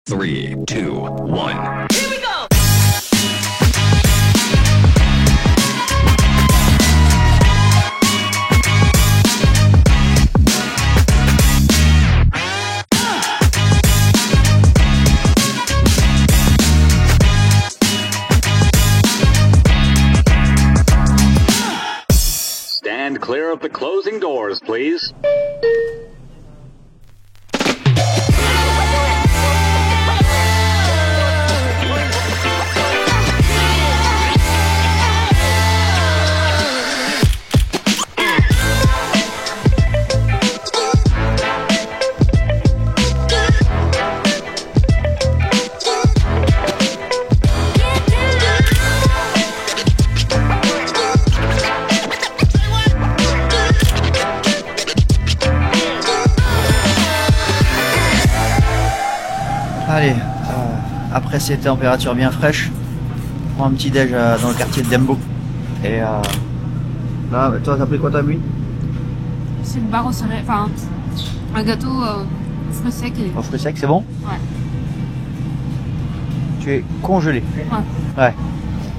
3, 2, 1. Here we go! Stand clear of the closing doors, please. Allez, après ces températures bien fraîches, on prend un petit déj dans le quartier de Dembo. Et là, toi t'as pris quoi, t'as bu? C'est une barre au soleil, enfin un gâteau aux fruits secs. Aux fruits secs, c'est bon? Ouais. Tu es congelé. Ouais. Ouais.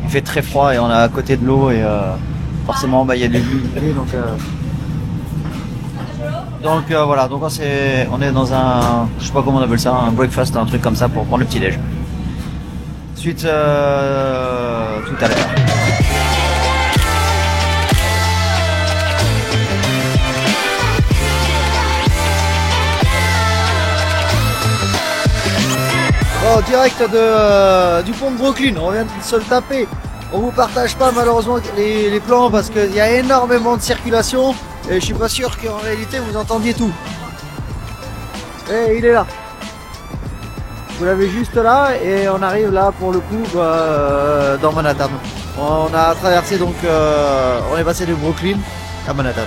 Il fait très froid et on est à côté de l'eau et forcément il y a de l'humidité donc voilà, donc on est dans un, je sais pas comment on appelle ça, un breakfast, un truc comme ça pour prendre le petit déj. Ensuite tout à l'heure. Bon, direct du pont de Brooklyn, on vient de se le taper. On vous partage pas malheureusement les plans parce qu'il y a énormément de circulation et je suis pas sûr qu'en réalité vous entendiez tout. Et il est là. Vous l'avez juste là et on arrive là pour le coup dans Manhattan. On a traversé donc, on est passé de Brooklyn à Manhattan.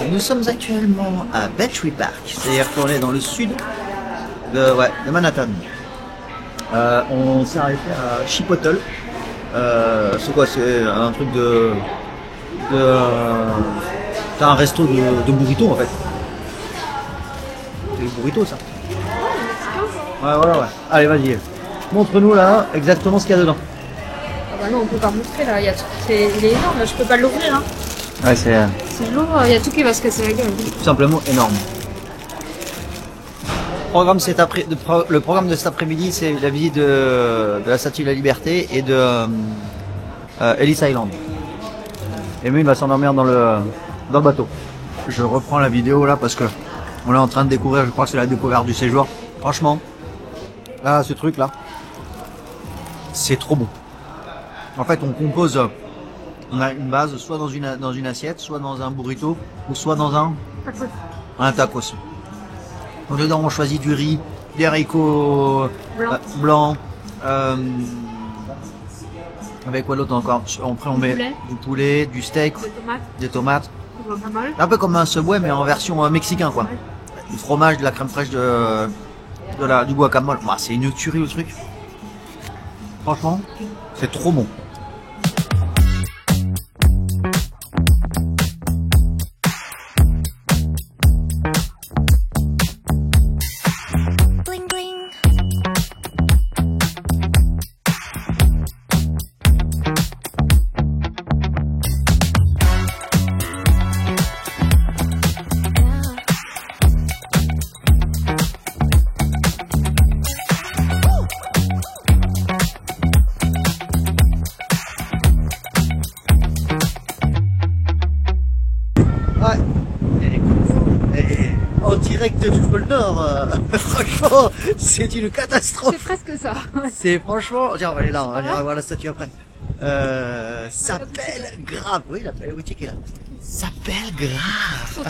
Nous sommes actuellement à Battery Park, c'est-à-dire qu'on est dans le sud de Manhattan. On s'est arrêté à Chipotle. C'est quoi? C'est un truc c'est un resto de burrito en fait. C'est des burritos ça. Ouais, voilà, ouais. Allez, vas-y. Montre-nous là exactement ce qu'il y a dedans. Ah bah non, on peut pas montrer là, il est énorme, là, je peux pas l'ouvrir. Hein. Ouais, c'est Si je l'ouvre, il y a tout qui va se casser la gueule. tout simplement énorme. Le programme de cet après-midi, c'est la visite de la Statue de la Liberté et de Ellis Island. Et lui, il va s'endormir dans le bateau. Je reprends la vidéo là parce que on est en train de découvrir, je crois que c'est la découverte du séjour. Franchement, là, ce truc là, c'est trop bon. En fait, on compose, on a une base soit dans une assiette, soit dans un burrito, ou soit dans un tacos. Donc dedans, on choisit du riz, des haricots blancs, avec quoi d'autre encore? Après, on met du poulet, du steak, des tomates. Un peu comme un Subway, mais en version mexicain, quoi. Du fromage, de la crème fraîche, du guacamole. Bah, c'est une tuerie le truc. Franchement, c'est trop bon. En direct du pôle Nord, franchement, c'est une catastrophe. C'est presque ça. C'est franchement, tiens, on va aller là, on va voir la statue après. S'appelle grave, oui, la boutique est là. S'appelle grave.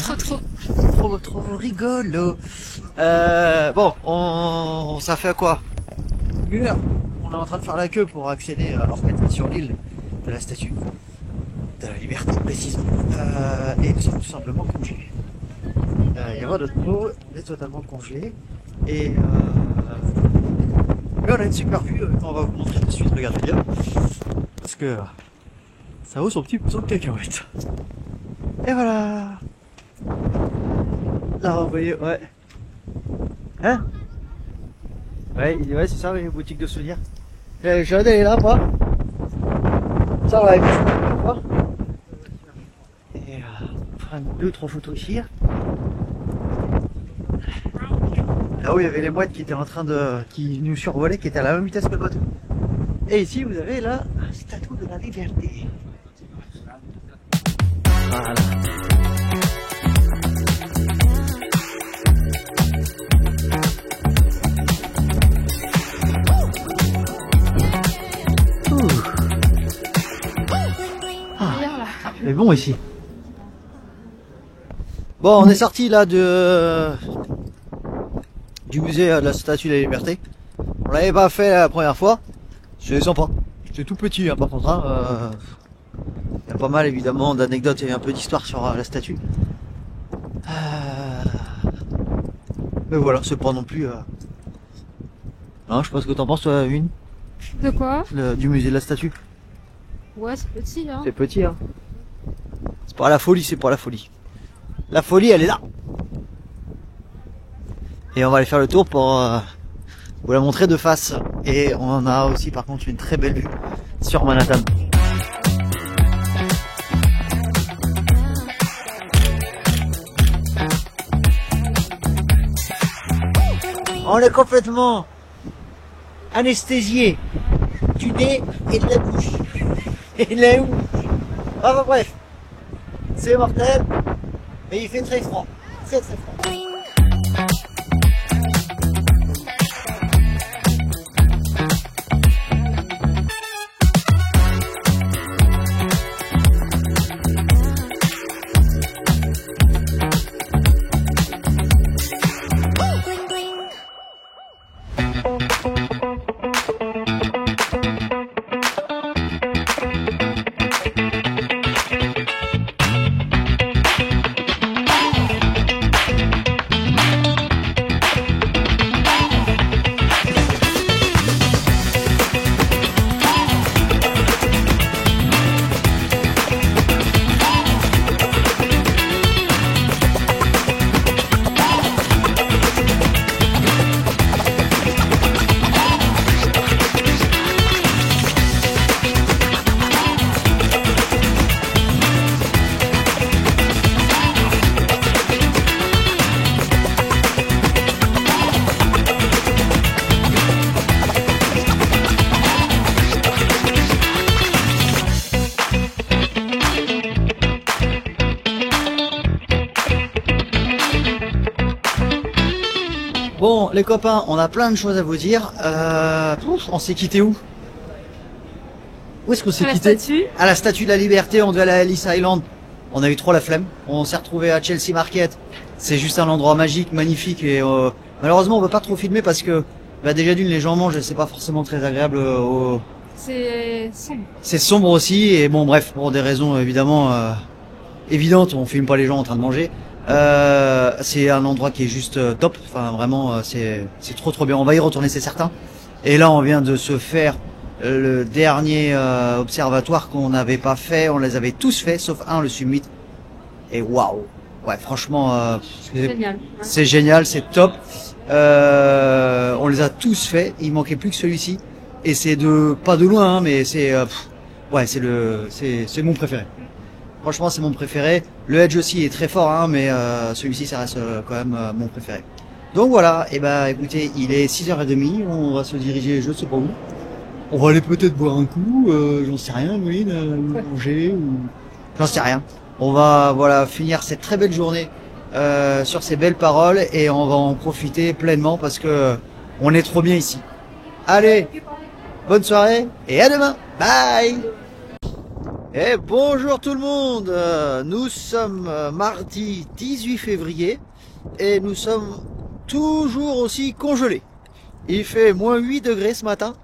Trop rigolo. Bon, ça fait quoi? Une heure. On est en train de faire la queue pour accéder alors qu'on est sur l'île de la Statue de la Liberté précisément. Et c'est tout simplement congelé. il y aura notre peau, elle est totalement congelée. Et mais on a une super vue, on va vous montrer tout de suite, regardez bien. Parce que ça vaut son petit pouceau de cacahuète. Et voilà. Là, vous voyez, ouais. Hein? Ouais, ouais c'est ça, une boutique de souvenirs. J'ai hâte d'aller là, moi. Ça va, quoi. Et on fera 2 ou 3 photos ici. Là où il y avait les mouettes qui étaient en train de. Qui nous survolaient, qui étaient à la même vitesse que le bateau. Et ici, vous avez la statue de la liberté. Voilà. C'est bon ici. Bon, on est sorti là du musée de la Statue de la Liberté. On l'avait pas fait la première fois. C'est sympa. C'est tout petit, hein, par contre. Hein. Il y a pas mal évidemment d'anecdotes et un peu d'histoire sur la statue. Mais voilà, c'est pas non plus. Non, je sais pas ce que t'en penses, toi, une De quoi? du musée de la statue. Ouais, c'est petit, hein. C'est petit, hein. C'est pas la folie, c'est pas la folie. La folie, elle est là. Et on va aller faire le tour pour vous la montrer de face. Et on a aussi, par contre, une très belle vue sur Manhattan. On est complètement anesthésié du nez et de la bouche. Et de la bouche. Enfin bref, c'est mortel, mais il fait très froid. Très très froid. Bon les copains, on a plein de choses à vous dire. On s'est quitté où? Où est-ce qu'on s'est quitté? À la Statue de la Liberté, on devait aller à Ellis Island. On a eu trop la flemme. On s'est retrouvé à Chelsea Market. C'est juste un endroit magique, magnifique et malheureusement on peut pas trop filmer parce que bah, déjà d'une les gens mangent et c'est pas forcément très agréable. C'est sombre. C'est sombre aussi et bon bref pour des raisons évidemment évidentes, on filme pas les gens en train de manger. C'est un endroit qui est juste top. Enfin vraiment c'est trop bien. On va y retourner c'est certain. Et là on vient de se faire le dernier observatoire qu'on n'avait pas fait. On les avait tous fait sauf un, le Summit. Et waouh. Ouais franchement c'est génial, c'est top. On les a tous fait. Il manquait plus que celui-ci. Et c'est pas de loin hein, mais c'est ouais c'est mon préféré. Franchement, c'est mon préféré. Le Edge aussi est très fort, hein, mais celui-ci, ça reste quand même mon préféré. Donc voilà, et bah écoutez, il est 6h30, on va se diriger, je sais pas où. On va aller peut-être boire un coup, j'en sais rien, Mouline, manger, ou... J'en sais rien. On va voilà finir cette très belle journée sur ces belles paroles et on va en profiter pleinement parce que on est trop bien ici. Allez, bonne soirée et à demain. Bye. Et bonjour tout le monde, nous sommes mardi 18 février et nous sommes toujours aussi congelés. Il fait moins 8 degrés ce matin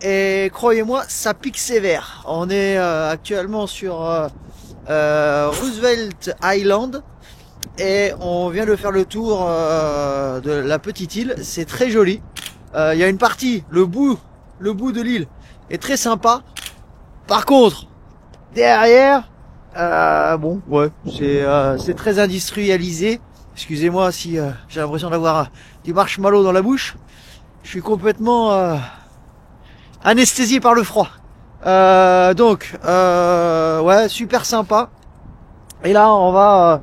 et croyez-moi ça pique sévère. On est actuellement sur Roosevelt Island et on vient de faire le tour de la petite île. C'est très joli. Il y a une partie, le bout de l'île est très sympa. Par contre, derrière, bon, ouais, c'est très industrialisé. Excusez-moi si j'ai l'impression d'avoir du marshmallow dans la bouche. Je suis complètement anesthésié par le froid. Donc, ouais, super sympa. Et là, on va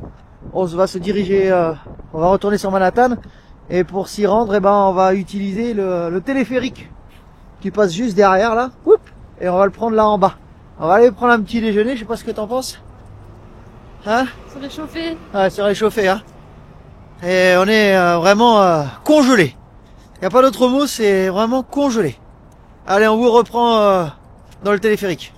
se diriger, on va retourner sur Manhattan. Et pour s'y rendre, eh ben, on va utiliser le téléphérique qui passe juste derrière là. Oup, et on va le prendre là en bas. On va aller prendre un petit déjeuner. Je sais pas ce que t'en penses. Hein? Se réchauffer. Ouais, se réchauffer, hein. Et on est vraiment congelé. Y a pas d'autre mot, c'est vraiment congelé. Allez, on vous reprend dans le téléphérique.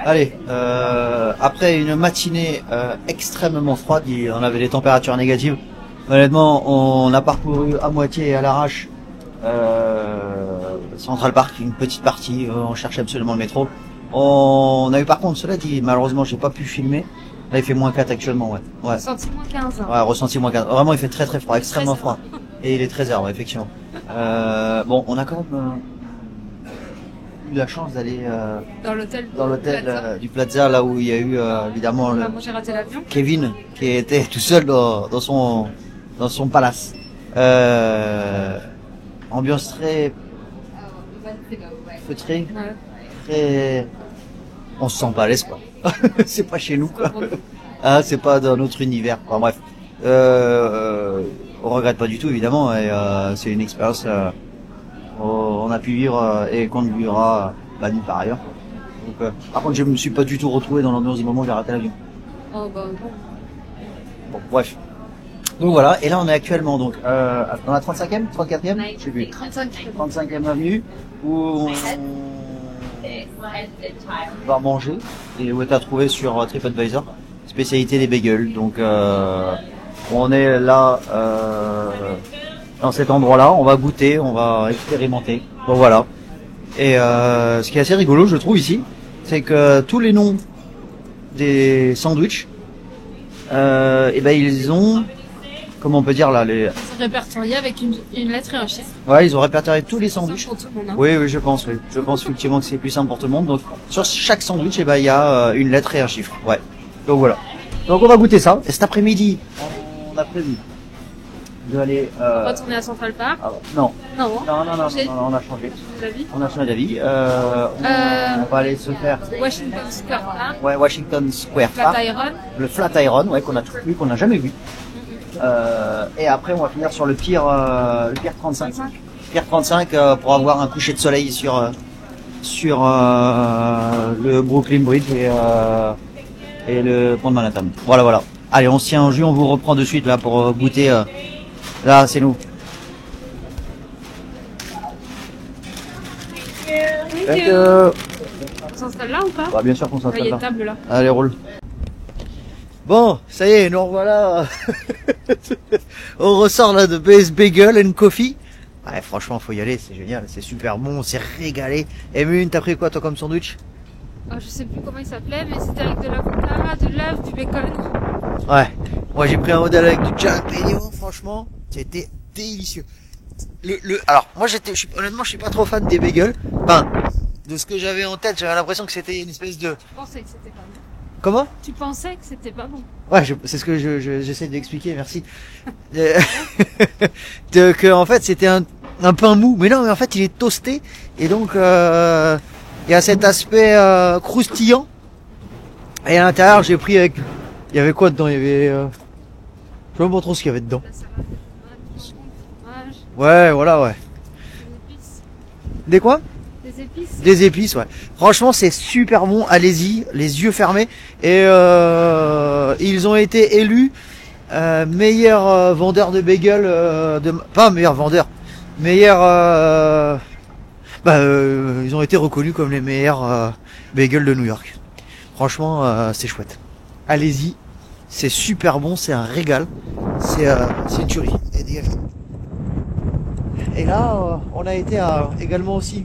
Allez, après une matinée extrêmement froide, on avait des températures négatives. Honnêtement, on a parcouru à moitié et à l'arrache Central Park, une petite partie. On cherchait absolument le métro. On a eu par contre, cela dit, malheureusement, j'ai pas pu filmer. Là, il fait moins 4 actuellement, ouais. Ressenti moins 15. Ouais, ressenti moins 4. Vraiment, il fait très très froid, extrêmement froid. Et il est 13h, ouais, effectivement. Bon, on a quand même eu la chance d'aller Dans l'hôtel du Plaza, là où il y a eu évidemment j'ai raté l'avion. Kevin qui était tout seul dans son palace. Ambiance très feutrée, Ouais. très, on se sent pas à l'aise quoi. C'est pas chez nous quoi. Ah, c'est pas dans notre univers. Enfin, bref, on regrette pas du tout évidemment et c'est une expérience on a pu vivre et qu'on ne vivra nulle part ailleurs. Donc, par contre, je me suis pas du tout retrouvé dans l'ambiance du moment où j'ai raté l'avion. Oh bah bon. Bon, bref. Donc voilà, et là on est actuellement donc dans la 35e, 34e, je sais plus, 35e avenue où on va manger et où est à trouver sur TripAdvisor, spécialité des bagels. Donc on est là dans cet endroit-là, on va goûter, on va expérimenter. Donc voilà. Et ce qui est assez rigolo, je trouve ici, c'est que tous les noms des sandwichs, et ben ils ont, comment on peut dire là, C'est répertorié avec une lettre et un chiffre. ouais, ils ont répertorié tous les sandwichs. Pour tout le monde, hein. Oui, oui, je pense effectivement que c'est plus simple pour tout le monde. Donc sur chaque sandwich, et ben il y a une lettre et un chiffre. Ouais. Donc voilà. Donc on va goûter ça. Et cet après-midi, on a prévu d'aller. On va retourner à Central Park. Non. Non. Non, on a changé. D'avis. On a changé d'avis. On va aller se faire. Washington Square Park. Ouais, Washington Square Park. Flatiron. Le Flatiron, ouais, qu'on a tout vu, qu'on n'a jamais vu. Et après, on va finir sur le Pier 35. Pier 35 pour avoir un coucher de soleil sur le Brooklyn Bridge et le pont de Manhattan. Voilà, voilà. Allez, on se tient en jus, on vous reprend de suite là pour goûter. Là, c'est nous. Thank you. On s'installe là ou pas? Bah, bien sûr qu'on Il y a s'installe une là. table là. Allez, roule. Bon, ça y est, nous revoilà. On ressort là de BS Bagel and Coffee. Ouais, franchement, faut y aller, c'est génial, c'est super bon, on s'est régalé. Et Mune, t'as pris quoi toi comme sandwich? Oh, je sais plus comment il s'appelait, mais c'était avec de l'avocat, de l'œuf, du bacon. Ouais, moi j'ai pris un modèle avec du jalapeno, franchement, c'était délicieux. Alors, moi honnêtement, je suis pas trop fan des bagels. Enfin, de ce que j'avais en tête, j'avais l'impression que c'était une espèce de... Je pensais que c'était pas bon. Comment? Tu pensais que c'était pas bon. Ouais, c'est ce que j'essaie d'expliquer, merci. Que en fait c'était un pain mou, mais non, mais en fait il est toasté et donc il y a cet aspect croustillant. Et à l'intérieur j'ai pris avec, il y avait quoi dedans? Il y avait, je sais pas trop ce qu'il y avait dedans. fromage, Ouais, voilà, ouais. des épices. Des quoi? Des épices. Des épices, ouais. Franchement, c'est super bon. Allez-y, les yeux fermés. Et ils ont été élus meilleurs vendeurs de bagels. Pas meilleurs vendeurs. Meilleurs. Ils ont été reconnus comme les meilleurs bagels de New York. Franchement, c'est chouette. Allez-y. C'est super bon. C'est un régal. C'est une tuerie. Et dégage. Et là, on a été également aussi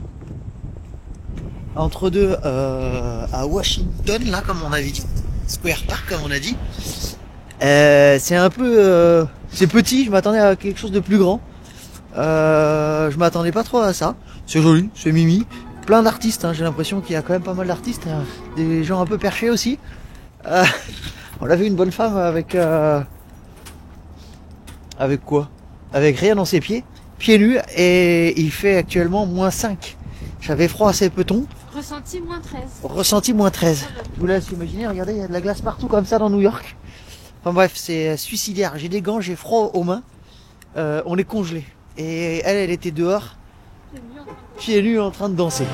entre deux à Washington, là, comme on avait dit, Square Park, comme on a dit. C'est un peu, c'est petit. Je m'attendais à quelque chose de plus grand. Je m'attendais pas trop à ça. C'est joli, c'est mimi. Plein d'artistes. Hein. J'ai l'impression qu'il y a quand même pas mal d'artistes, des gens un peu perchés aussi. On a vu une bonne femme avec quoi? Avec rien dans ses pieds. Pieds nus, et il fait actuellement -5. J'avais froid, assez peut-on. Ressenti -13. Ressenti -13. Je vous laisse imaginer, regardez, il y a de la glace partout comme ça dans New York. Enfin bref, c'est suicidaire. J'ai des gants, j'ai froid aux mains. On est congelé. Et elle était dehors, pieds nus en train de danser.